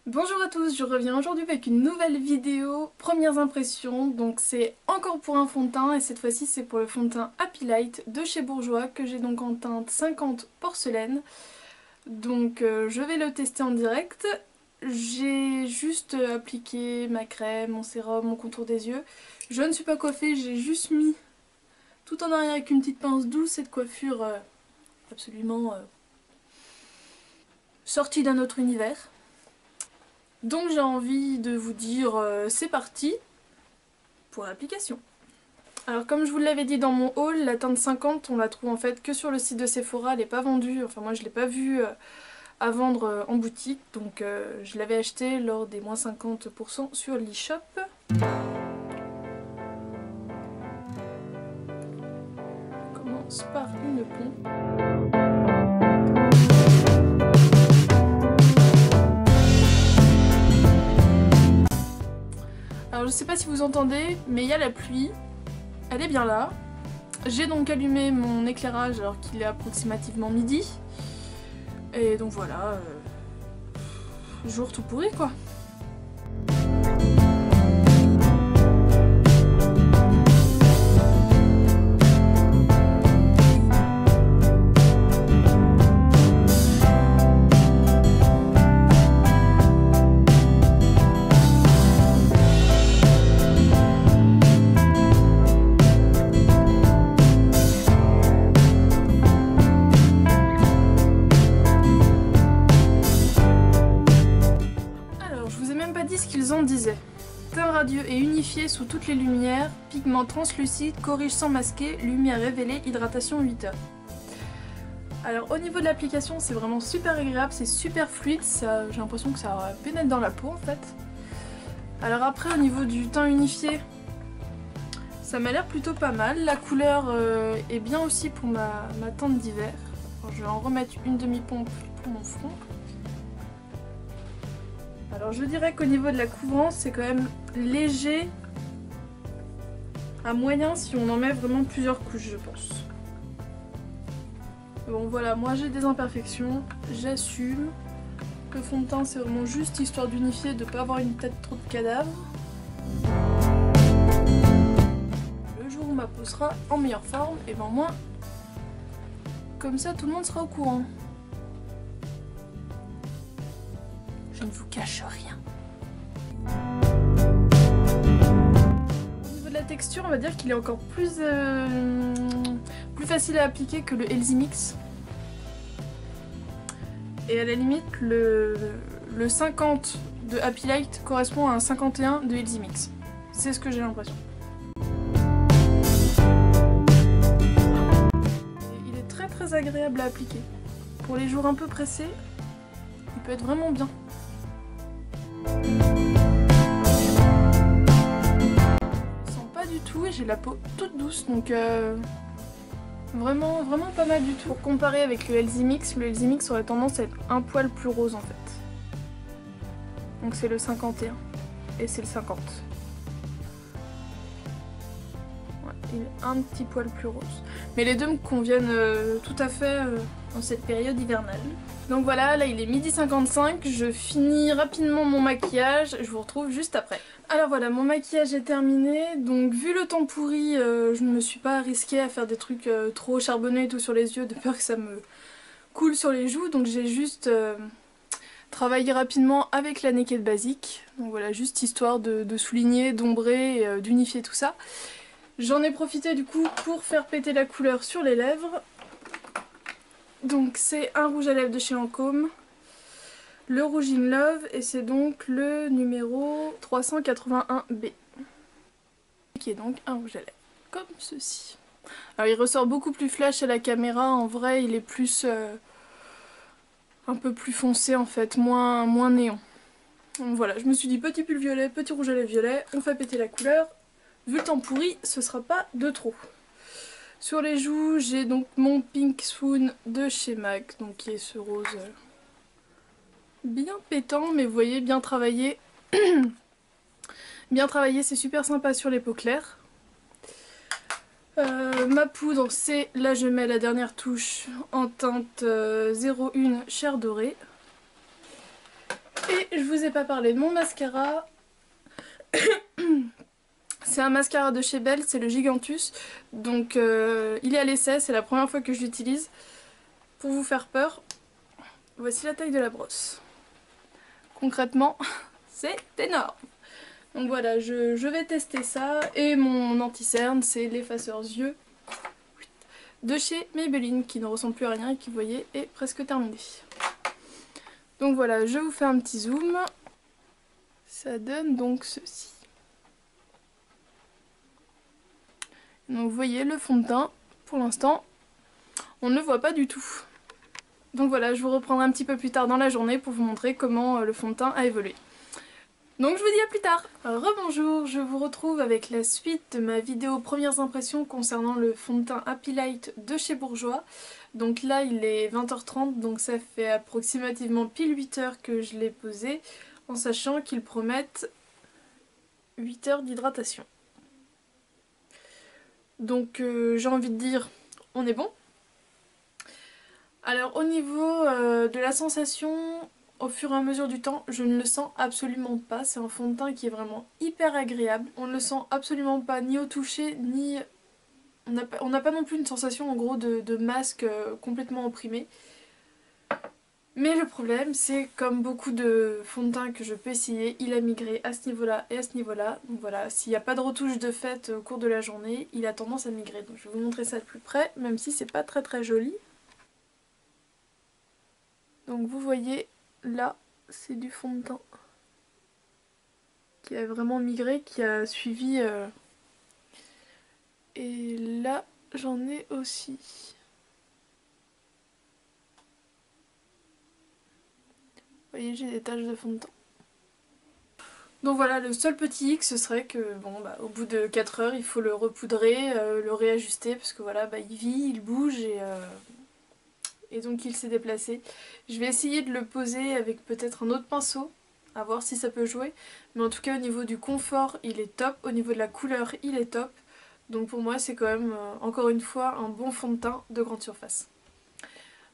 Bonjour à tous, je reviens aujourd'hui avec une nouvelle vidéo, premières impressions, donc c'est encore pour un fond de teint et cette fois-ci c'est pour le fond de teint Happy Light de chez Bourjois que j'ai donc en teinte 50 porcelaine. Donc je vais le tester en direct. J'ai juste appliqué ma crème, mon sérum, mon contour des yeux. Je ne suis pas coiffée, j'ai juste mis tout en arrière avec une petite pince douce cette coiffure absolument sortie d'un autre univers. Donc j'ai envie de vous dire c'est parti pour l'application. Alors comme je vous l'avais dit dans mon haul, la teinte 50 on la trouve en fait que sur le site de Sephora, elle n'est pas vendue, enfin moi je l'ai pas vue à vendre en boutique, donc je l'avais acheté lors des moins 50% sur l'e-shop. On commence par une pompe. Alors je sais pas si vous entendez, mais il y a la pluie, elle est bien là. J'ai donc allumé mon éclairage alors qu'il est approximativement midi. Et donc voilà, jour tout pourri quoi. Ce qu'ils en disaient. Teint radieux et unifié sous toutes les lumières, pigment translucide, corrige sans masquer, lumière révélée, hydratation 8 heures. Alors au niveau de l'application c'est vraiment super agréable, c'est super fluide, j'ai l'impression que ça pénètre dans la peau en fait. Alors après au niveau du teint unifié, ça m'a l'air plutôt pas mal, la couleur est bien aussi pour ma teinte d'hiver. Je vais en remettre une demi-pompe pour mon front. Alors je dirais qu'au niveau de la couvrance c'est quand même léger à moyen si on en met vraiment plusieurs couches je pense. Bon voilà, moi j'ai des imperfections, j'assume. Le fond de teint c'est vraiment juste histoire d'unifier, de ne pas avoir une tête trop de cadavre. Le jour où ma peau sera en meilleure forme, et ben moi, comme ça tout le monde sera au courant. Je ne vous cache rien. Au niveau de la texture, on va dire qu'il est encore plus facile à appliquer que le Elsie Mix. Et à la limite, le 50 de Happy Light correspond à un 51 de Elsie Mix. C'est ce que j'ai l'impression. Il est très agréable à appliquer. Pour les jours un peu pressés, il peut être vraiment bien. Je sens pas du tout et j'ai la peau toute douce donc vraiment pas mal du tout. Pour comparer avec le Elsie Mix aurait tendance à être un poil plus rose en fait. Donc c'est le 51 et c'est le 50. Ouais, il est un petit poil plus rose. Mais les deux me conviennent tout à fait dans cette période hivernale. Donc voilà, là il est midi 55, je finis rapidement mon maquillage, je vous retrouve juste après. Alors voilà, mon maquillage est terminé, donc vu le temps pourri, je ne me suis pas risquée à faire des trucs trop charbonnés et tout sur les yeux, de peur que ça me coule sur les joues, donc j'ai juste travaillé rapidement avec la Naked Basic. Donc voilà, juste histoire de souligner, d'ombrer et d'unifier tout ça. J'en ai profité du coup pour faire péter la couleur sur les lèvres. Donc c'est un rouge à lèvres de chez Lancôme, le rouge in love et c'est donc le numéro 381B qui est donc un rouge à lèvres comme ceci. Alors il ressort beaucoup plus flash à la caméra, en vrai il est plus un peu plus foncé en fait, moins néon. Donc voilà, je me suis dit petit pull violet, petit rouge à lèvres violet, on fait péter la couleur. Vu le temps pourri, ce sera pas de trop. Sur les joues, j'ai donc mon Pink Swoon de chez MAC, donc qui est ce rose bien pétant, mais vous voyez, bien travaillé. Bien travaillé, c'est super sympa sur les peaux claires. Ma poudre, c'est, là je mets la dernière touche en teinte 01 chair dorée. Et je vous ai pas parlé de mon mascara. C'est un mascara de chez Belle, c'est le Gigantus. Donc il est à l'essai, c'est la première fois que je l'utilise. Pour vous faire peur, voici la taille de la brosse. Concrètement, c'est énorme. Donc voilà, je vais tester ça. Et mon anti-cerne, c'est l'effaceur yeux de chez Maybelline, qui ne ressemble plus à rien et qui, vous voyez, est presque terminé. Donc voilà, je vous fais un petit zoom. Ça donne donc ceci. Donc vous voyez le fond de teint, pour l'instant, on ne le voit pas du tout. Donc voilà, je vous reprendrai un petit peu plus tard dans la journée pour vous montrer comment le fond de teint a évolué. Donc je vous dis à plus tard. Rebonjour, je vous retrouve avec la suite de ma vidéo premières impressions concernant le fond de teint Happy Light de chez Bourjois. Donc là il est 20h30, donc ça fait approximativement pile 8 heures que je l'ai posé, en sachant qu'ils promettent 8 heures d'hydratation. Donc j'ai envie de dire, on est bon. Alors au niveau de la sensation, au fur et à mesure du temps, je ne le sens absolument pas. C'est un fond de teint qui est vraiment hyper agréable. On ne le sent absolument pas ni au toucher, ni... On n'a pas non plus une sensation en gros de masque complètement opprimé. Mais le problème, c'est comme beaucoup de fonds de teint que je peux essayer, il a migré à ce niveau-là et à ce niveau-là. Donc voilà, s'il n'y a pas de retouche de fait au cours de la journée, il a tendance à migrer. Donc je vais vous montrer ça de plus près, même si c'est pas très joli. Donc vous voyez, là, c'est du fond de teint qui a vraiment migré, qui a suivi. Et là, j'en ai aussi. Vous voyez, j'ai des taches de fond de teint. Donc voilà, le seul petit hic, ce serait que, bon, bah, au bout de 4 heures, il faut le repoudrer, le réajuster, parce que voilà, bah, il vit, il bouge et donc il s'est déplacé. Je vais essayer de le poser avec peut-être un autre pinceau, à voir si ça peut jouer. Mais en tout cas, au niveau du confort, il est top. Au niveau de la couleur, il est top. Donc pour moi, c'est quand même, encore une fois, un bon fond de teint de grande surface.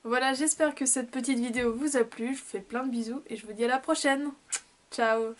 Voilà, j'espère que cette petite vidéo vous a plu. Je vous fais plein de bisous et je vous dis à la prochaine. Ciao!